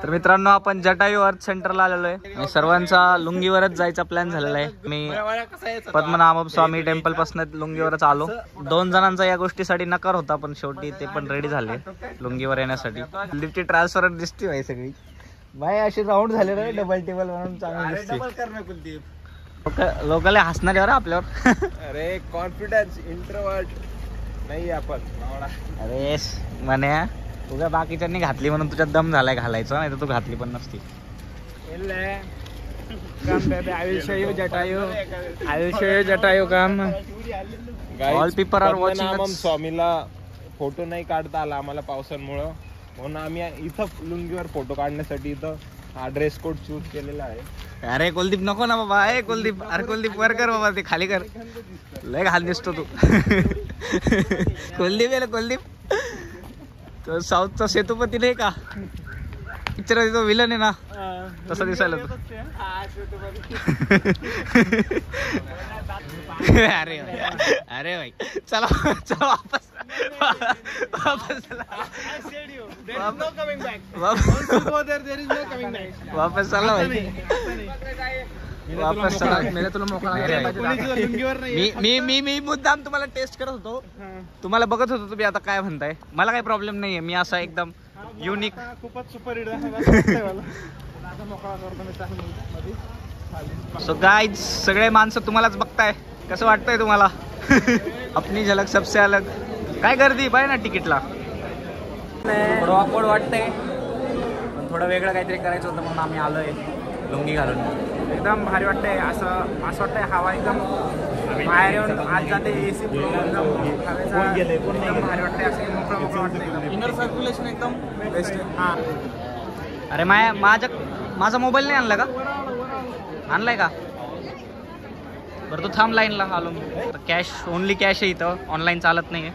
तर मित्रांनो आपण जटायू अर्थ सेंटरला आलेलो आहे आणि सर्वांचा लुंगीवरच जायचा प्लॅन झालेला आहे. मी पद्मनाभ स्वामी टेम्पल पासून लुंगीवरच आलो. 2 जणांचा या गोष्टीसाठी नकार होता पण शेवटी ते पण रेडी झाले लुंगीवर येण्यासाठी. लिफ्टची ट्रान्सफर दिसते भाई सगळी भाई अशी राऊंड झाले रे डबल टेबल म्हणून चांगली दिसते. लोकांना हसणार यार आपल्यावर. अरे कॉन्फिडन्स इंट्रोवर्ट नाही आपण. अरे म्हणे तुझ्या बाकीच्यांनी घातली म्हणून तुझ्यात दम झालाय घालायचं, नाही तर तू घातली पण नसती. आयुष्य जटायू काम. All people are watching. स्वामीला फोटो नाही काढता आला आम्हाला पावसामुळं, म्हणून आम्ही इथं लुंगीवर फोटो काढण्यासाठी इथं हा ड्रेस कोड चूज केलेला आहे. अरे कुलदीप नको ना बाबा. अरे कुलदीप, अरे कुलदीप वर कर बाबा, ते खाली कर. लय घाल दिसतो तू. कुलदीप आहे कुलदीप. तो साऊथचा सेतुपती नाही का पिक्चर मध्ये, तो विलन आहे ना तसा दिसायला तू. अरे अरे भाई चला चला वापस वापस वापस चला भाई वापस चला. मेरे तुला मोकळा. मी मुद्दाम तुम्हाला टेस्ट करत होतो, तुम्हाला बघत होतो तुम्ही आता काय म्हणताय. मला काही प्रॉब्लेम नाहीये, मी असा एकदम युनिक खूपच सुपर हिट. सो गाइज सगळे माणसं तुम्हालाच बघताय, कसं वाटतंय तुम्हाला? अपनी झलक सबसे अलग. काय गर्दी पाहिजे ना तिकीटला. थोडं ऑकवर्ड वाटतंय पण थोडं वेगळं काहीतरी करायचं होतं म्हणून आम्ही आलोय लुंगी घालून. एकदम भारी वाटतंय. असं वाटतंय हवा एकदम बाहेर येऊन आज जाते. AC एकदम भारी वाटतंय. असं मोकळं मोकळं वाटतंय. इनर सर्क्युलेशन एकदम बेस्ट आहे. हां अरे माझा मोबाईल नाही आणला का? आणलाय का? बरं तो थांब लाईनला आलो मी. कॅश ओनली कॅश आहे इथं, ऑनलाईन चालत नाही आहे.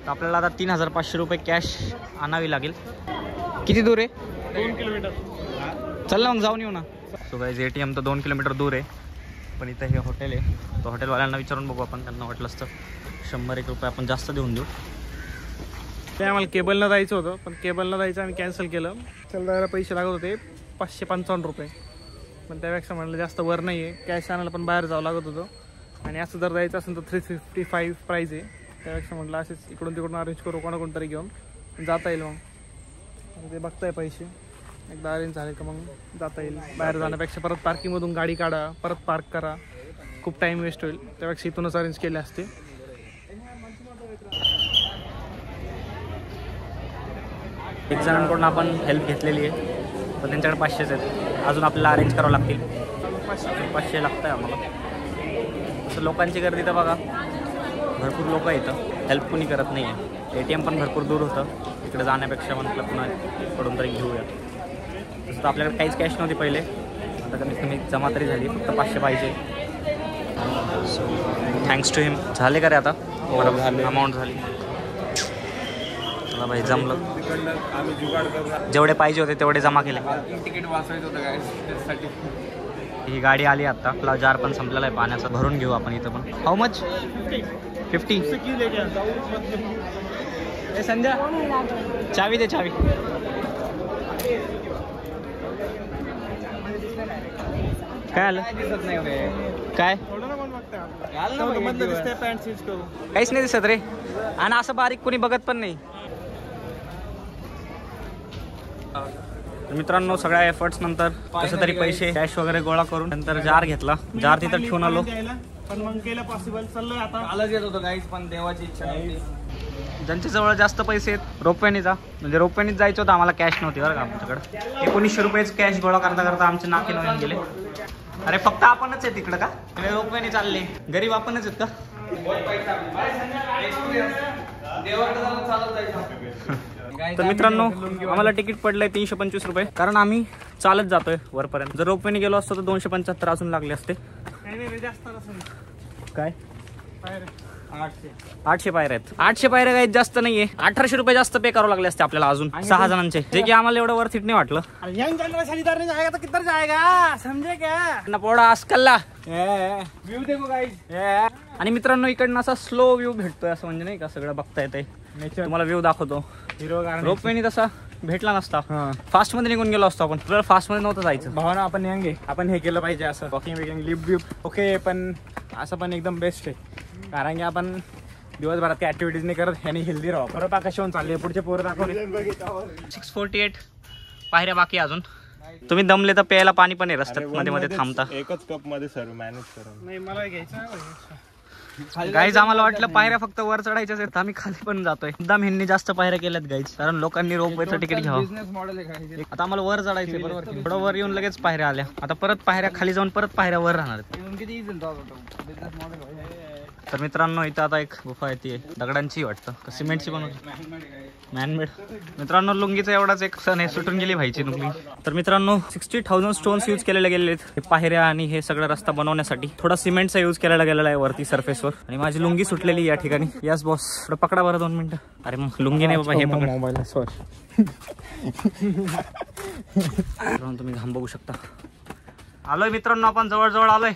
तर आपल्याला आता 3500 रुपये कॅश आणावी लागेल. किती दूर आहे? 2 किलोमीटर. चल ना मग जाऊन येऊ ना. सो गाईज ATM तर 2 किलोमीटर दूर आहे, पण इथं हे हॉटेल आहे. तो हॉटेलवाल्यांना विचारून बघू आपण, त्यांना वाटलं असतं 100-1 रुपये आपण जास्त देऊन देऊ. ते आम्हाला केबलला जायचं होतं, पण केबलला जायचं आम्ही कॅन्सल केलं. चल जायला पैसे लागत होते 555 रुपये, पण त्यापेक्षा म्हटलं जास्त वर नाही आहे. कॅश आणायला पण बाहेर जावं लागत होतं आणि असं जर जायचं असेल तर 355 प्राईज आहे. त्यापेक्षा म्हटलं असेच इकडून तिकडून अरेंज करू, कोणाकोणतरी घेऊन जाता येईल. मग ते बघताय पैसे एकदा अरेंज झाले का मग जाता येईल. बाहेर जाण्यापेक्षा परत पार्किंगमधून गाडी काढा, परत पार्क करा, खूप टाईम वेस्ट होईल. त्यापेक्षा इथूनच अरेंज केले असते. एक जणांकडून आपण हेल्प घेतलेली आहे, पण त्यांच्याकडे 500 आहेत. अजून आपल्याला अरेंज करावं लागतील. 500 लागतं आहे आम्हाला. तसं लोकांची गर्दी तर बघा, भरपूर लोक येतं, हेल्प कुणी करत नाही आहे. ATM पण भरपूर दूर होतं, इकडे जाण्यापेक्षा म्हटलं कुणाकडून तरी घेऊया. तसं तर आपल्याकडे काहीच कॅश नव्हती पहिले, आता कमीत कमी जमा तरी झाली. फक्त 500 पाहिजे. थँक्स टू हिम. झाले का रे आता? अमाऊंट झाली. चला भाई जमलं. जेवढे पाहिजे होते तेवढे जमा केले. तिकीट वाचवायचं होतं काय त्यासाठी. ही गाडी आली आता. आपला जार पण संपलेला आहे पाण्याचा, भरून घेऊ आपण इथं पण. How much? 50. ए संध्या चावी दे, चावी. काय आलं? काय काहीच नाही दिसत रे, आणि असं बारीक कोणी बघत पण नाही. मित्रांनो सगळ्या एफर्ट्स नंतर कसं तरी पैसे कॅश वगैरे गोळा करून नंतर जार घेतला. जार तिथं ठेवून आलो, पण मग केलं पॉसिबल. चाललोय आता. आलाच येत होतं गाईज, पण देवाची इच्छा नव्हती. ज्यांच्या जवळ जास्त पैसे आहेत रोपवेने जा, म्हणजे रोपवेनेच जायचं होतं. आम्हाला कॅश नव्हती बरं का आमच्याकडे. 1900 रुपयेच कॅश गोळा करता करता आमचे नाके नवीन गेले. अरे फक्त आपणच आहे तिकडं का? रोपवेने चालले. गरीब आपणच आहेत का? तर मित्रांनो आम्हाला तिकीट पडलंय 325 रुपये, कारण आम्ही चालत जातोय वरपर्यंत. जर रोपवेने गेलो असतो तर 275 अजून लागले असते. काय 800 पायऱ्या आहेत. 800 पायऱ्या काही जास्त नाहीये. 1800 रुपये जास्त पे करावं लागले असते आपल्याला अजून 6 जणांचे, जे की आम्हाला एवढं वर्थ इट नाही वाटलं. समजे क्या पोडा आजकालला व्यू देखो गाइस. आणि मित्रांनो इकडनं असा स्लो व्ह्यू भेटतोय, असं म्हणजे नाही का सगळं बघता येतंय. तुम्हाला व्ह्यू दाखवतो. रोपवेने तसा भेटला नसता फास्ट मध्ये निघून गेलो असतो आपण. तुला फास्ट मध्ये नव्हतं जायचं. भावना आपण यांगे आपण हे केलं पाहिजे असं वॉकिंग विकिंग लिफ्ट बिफ्ट ओके, पण असं पण एकदम बेस्ट आहे. कारण की आपण दिवसभरात काही ऍक्टिव्हिटीज नाही करत, ह्यानी हेल्दी राहू. परत आकाश होऊन चालले, पुढचे पोरं दाखवले. 648 पायऱ्या बाकी अजून. तुम्ही दमले तर प्यायला पाणी पण आहे रस्त्यात, मध्ये मध्ये थांबता. एकच कप मध्ये सर्व मॅनेज करून. नाही मला घ्यायचं. गाईज आम्हाला वाटलं पायऱ्या फक्त वर चढायच्याच आहेत, आम्ही खाली पण जातोय. एकदम ह्यांनी जास्त पायऱ्या केल्यात गाईज, कारण लोकांनी रोपवेचं तिकीट घ्यावं. बिझनेस मॉडेल आहे. आता आम्हाला वर चढायचंय बरोबर. थोडं वर येऊन लगेच पायऱ्या आल्या. आता परत पायऱ्या खाली जाऊन परत पायऱ्या वर राहणार आहेत. किती इझी बिझनेस मॉडेल. तर मित्रांनो इथं आता एक गुफा येते दगडांची वाटतं का सिमेंटची पण होती, मॅनमेड. मित्रांनो लुंगीचा एवढाच एक सण आहे, सुटून गेली व्हायची लुंगी. तर मित्रांनो 60,000 स्टोन्स यूज केलेले गेलेले आहेत पायऱ्या आणि हे सगळं रस्ता बनवण्यासाठी. थोडा सिमेंटचा यूज केलेला गेलेला आहे वरती सरफेसवर. आणि माझी लुंगी सुटलेली या ठिकाणी. यस बॉस, थोडं पकडा बरं 2 मिनिटं. अरे मग लुंगी नाही बाबा, हे पकडा मोबाईल. सॉरी. तुम्ही घाम बघू शकता. आलोय मित्रांनो, आपण जवळ आलोय.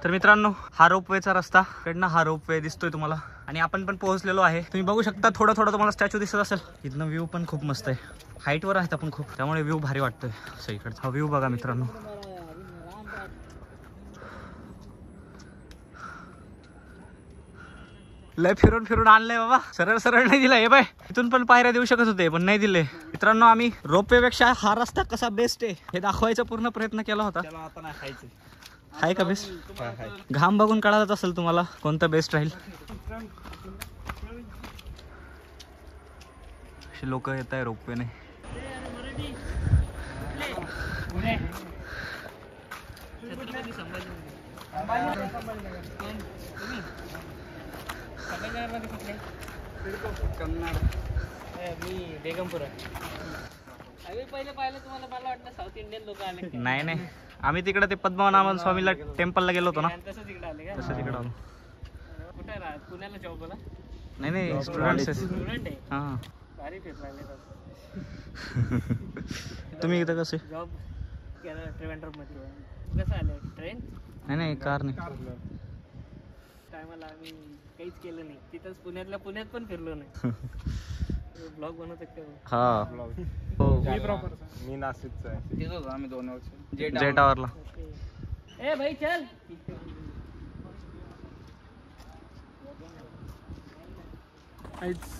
तर मित्रांनो हा रोपवेचा रस्ता, इकडनं हा रोपवे दिसतोय तुम्हाला. आणि आपण पण पोहोचलेलो आहे. तुम्ही बघू शकता थोडं तुम्हाला स्टॅच्यू दिसत असेल. इथनं व्ह्यू पण खूप मस्त आहे. हाईटवर आहेत आपण खूप, त्यामुळे व्ह्यू भारी वाटतोय. असं इकडचा हा व्ह्यू बघा मित्रांनो. लय फिरून आणलंय बाबा. सरळ नाही दिलाय. हे बाय इथून पण पायऱ्या देऊ शकत होते पण नाही दिले. मित्रांनो आम्ही रोपवेपेक्षा हा रस्ता कसा बेस्ट आहे हे दाखवायचा पूर्ण प्रयत्न केला होता. हाय का बेस्ट? घाम बघून कळालंच असेल तुम्हाला कोणतं बेस्ट राहील. अशी लोक येत आहे रोपवेने. नाही आम्ही तिकडे ते पद्मनाभ स्वामीला टेम्पलला गेलो होतो ना, तसं तिकडे आलो. पुण्याला जॉबला? नाही स्टुडंट. हां तुम्ही इथं कसे? जॉब ट्रिवेंड्रममध्ये. कसं आलं? ट्रेन? नाही कार नाही. टायमाला आम्ही काहीच केलं नाही तिथंच. पुण्यात पण फिरलो नाही. ब्लॉग बनवत हा. मी नाशिकचा आहे. तिथं होतो आम्ही 2 वर्ष जेटावरला. ए भाई चल.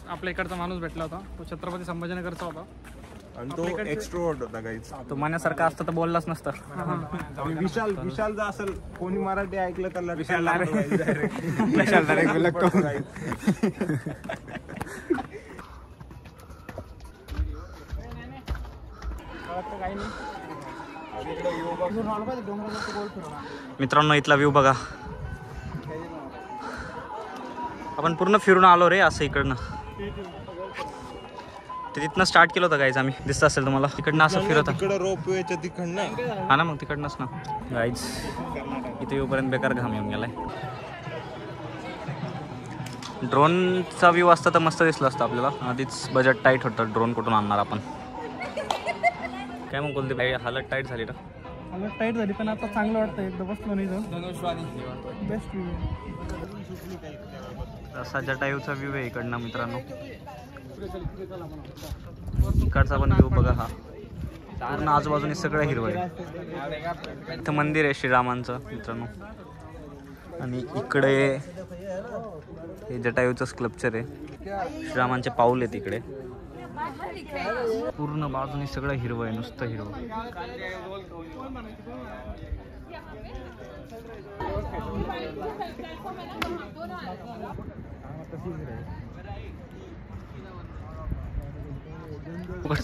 आपल्या इकडचा माणूस भेटला होता, तो छत्रपती संभाजीनगरचा होता. आणि तो एक्स्ट्रोवर्ट होता काहीच. तो मान्यासारखा असतं तर बोललाच नसतं. विशाल जर असेल कोणी मराठी ऐकलं त्याला विशाल मित्रांनो इथला व्ह्यू बघा. आपण पूर्ण फिरून आलो रे असं इकडनं. तिथनं स्टार्ट केलं होतं गाईज आम्ही. दिसत असेल तुम्हाला तिकडनं असं फिरत. तिकडं रोपवेच्या तिकडनं. हा ना मग तिकडनंच ना गाईज. इथे येऊपर्यंत बेकार घाम येऊन गेलाय. ड्रोनचा व्ह्यू असता तर मस्त दिसलं असतं आपल्याला. आधीच बजेट टाईट होतं. ड्रोन कुठून आणणार आपण? काय मग कोणती बाई हालत टाईट झाली ना? हालत टाईट झाली पण आता चांगलं वाटतं. एकदा बसलो नाही बेस्ट व्ह्यू. असा जटायूचा व्ह्यू आहे इकडनं मित्रांनो. इकडचा पण व्ह्यू बघा. हा पूर्ण आजूबाजूने सगळं हिरवं आहे. इथं मंदिर आहे श्रीरामांचं मित्रांनो. आणि इकडे हे जटायूचं स्कल्पचर आहे. श्रीरामांचे पाऊल आहेत इकडे. पूर्ण बाजूने सगळं हिरवं आहे, नुसतं हिरवं.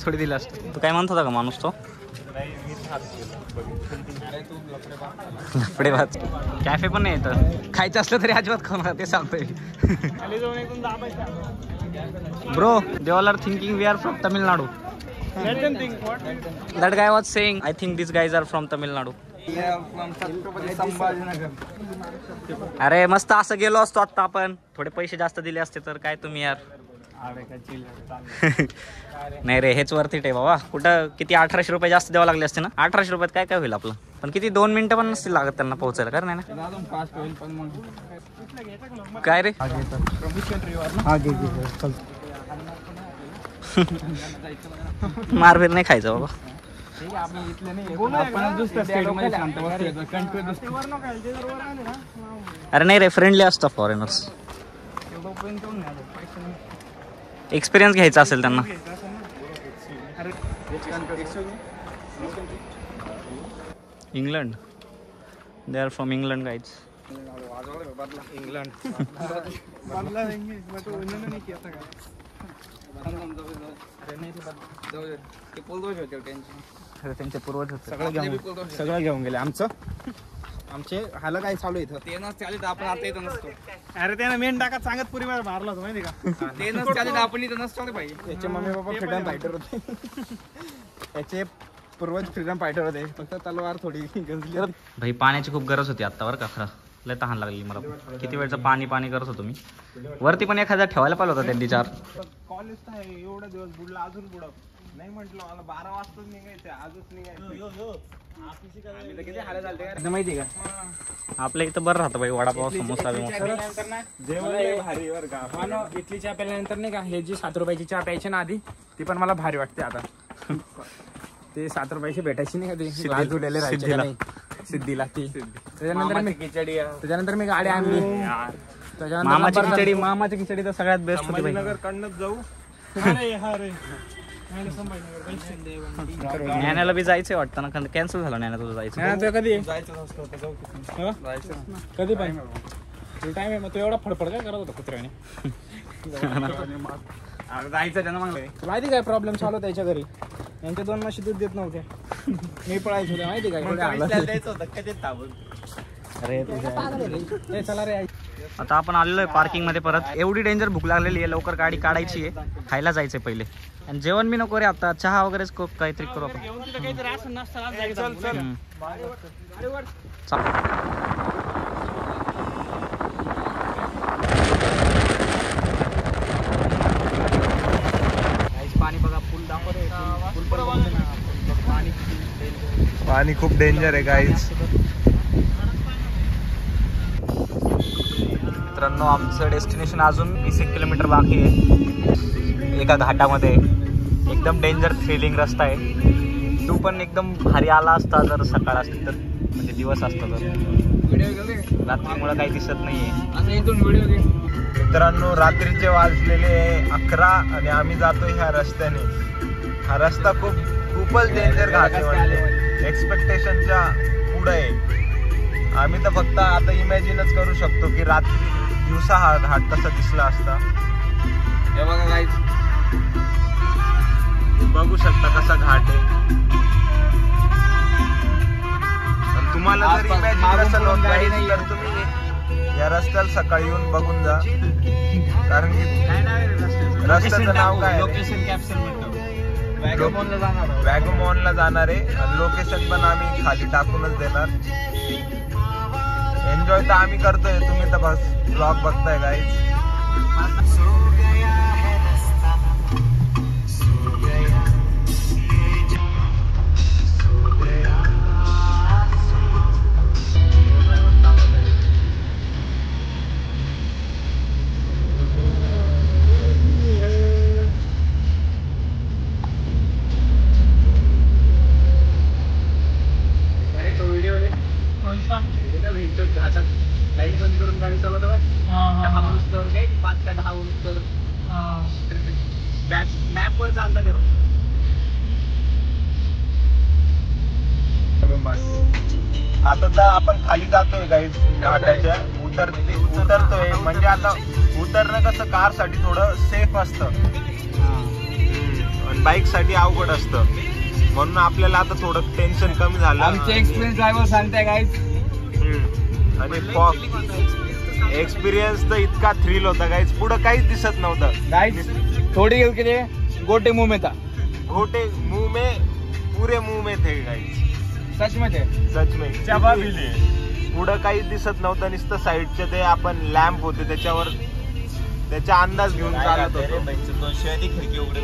थोडी दिला असतं. तू काय म्हणत होता का माणूस तो? लफडे भात कॅफे पण नाही येतं. खायचं असलं तरी अजिबात खाऊ नका ते सांगतोय. Bro they all are thinking we are from Tamil Nadu. Let them think what? That guy was saying I think these guys are from Tamil Nadu. अरे मस्त असं गेलो असतो आता आपण. थोडे पैसे जास्त दिले असते तर काय तुम्ही यार. नाही रे हेच वरती आहे बाबा. कुठं किती 1800 रुपये जास्त द्यावं लागले असते ना. 1800 रुपयात काय होईल आपलं. पण किती 2 मिनिटं पण नसतील लागत त्यांना पोहोचायला. कारण नाही ना काय रे. मारबीर नाही खायचं बाबा. अरे नाही रे, फ्रेंडली असतं फॉरेनर्स. एक्सपिरियन्स घ्यायचा असेल त्यांना. England. They are from England guys. त्यांचे पूर्वज होते. सगळं घेऊन गेले आमचे हाल काय चालू इथं. ते नसते तर आपण आता इथं नसतो. अरे त्यानं मेन टाकत सांगत पुरी मारला होता माहिती का. ते नसते तर आपण इथं नसतो पाहिजे. याचे मम्मी पप्पा फ्रीडम फायटर होते. याचे पूर्वज फ्रीडम फायटर होते. फक्त तलवार थोडी गंजली. भाई पाण्याची खूप गरज होती आता बरं का. खरं लय तहान लागली मला. किती वेळचं पाणी करत होतो मी. वरती पण एखादा ठेवायला पाहिलं होता त्यांनी 4. कॉलेज तर आहे एवढा दिवस बुडला अजून बुडा नाही म्हटलं मला 12 वाजताच निघायचं आजच निघायचं. माहिती का आपल्या इथं बरं राहतं भाई वडापाव समोसा बिमोसा. इथली चहा प्यायल्यानंतर नाही का हे जी 7 रुपयाची चहा प्यायची ना आधी ती पण मला भारी वाटते आता. ते 7 रुपयाची भेटायची नाही का ते सिद्धीला ती. त्याच्यानंतर मी गाडी आणली. मामाची खिचडी तर सगळ्यात बेस्ट होती भाई. कडनंच जाऊ. न्याण्याला बी जायचंय वाटतं ना. कॅन्सल झालं न्याण्या तुझं जायचं. कधी कधी टाइम आहे मग. तो एवढा फडफड काय करत होता कुत्र्याने. जायचं त्यांना मागलं. माहिती काय प्रॉब्लेम चालू होता त्याच्या घरी. यांच्या 2 म्हशी दूध देत नव्हत्या. मी पळायचो होते माहिती काय. अरे चला रे. आता आपण आलेलो आहे पार्किंग मध्ये परत. एवढी डेंजर भूक लागलेली आहे. लवकर गाडी काढायची आहे. खायला जायचंय पहिले. आणि जेवण बी नको रे आता. चहा वगैरेच काहीतरी करू आपण. पाणी बघा. फुल दाखवतोय. पाणी खूप डेंजर आहे गाईज. मित्रांनो आमचं डेस्टिनेशन अजून 20 किलोमीटर बाकी आहे. एका घाटामध्ये एकदम डेंजर थ्रिलिंग रस्ता आहे. तू पण एकदम भारी आला असता जर सकाळ असती तर. म्हणजे दिवस असता तर. रात्रीमुळे काही दिसत नाहीये. मित्रांनो रात्रीचे वाजलेले 11 आणि आम्ही जातोय ह्या रस्त्याने. हा रस्ता खूपच डेंजर घाट आहे. म्हणजे एक्सपेक्टेशनच्या पुढे आहे. आम्ही तर फक्त आता इमॅजिनच करू शकतो की दिवसा हा घाट कसा दिसला असता. हे बघा गाईज बघू शकता कसा घाट आहे. तुम्हाला जर इमॅजिन नसेल होत गाडी तर तुम्ही या रस्त्याला सकाळी येऊन बघून जा. कारण की रस्त्याचं नाव काय लोकेशन कॅप्शन वॅगोमॉनला जाणार आहे. आणि लोकेशन पण आम्ही खाली टाकूनच देणार. एन्जॉय तर आम्ही करतोय. तुम्ही तर बस ब्लॉग बघताय गाईज. आता तर आपण खाली जातोय गाईज घाटाच्या. उतरतोय म्हणजे आता उतरणं कसं कार साठी थोडं सेफ असतं. बाईक साठी अवघड असतं. म्हणून आपल्याला आता थोडं टेन्शन कमी झालं. आमचे एक्सपिरियन्स ड्रायव्हर सांगताय गाईज. आणि एक्सपिरियन्स तर इतका थ्रिल होता गाईज. पुढं काहीच दिसत नव्हतं गाईज. थोड़ी के लिए गोटे मुंह में था. गोटे मुंह में पूरे मुंह में थे गाईज. सच में थे. सच में. पुढं काहीच दिसत नव्हतं. नुसतं साईडचे ते आपण लॅम्प होते त्याच्यावर त्याचा अंदाज घेऊन चालत होतो. खिडकी उघडे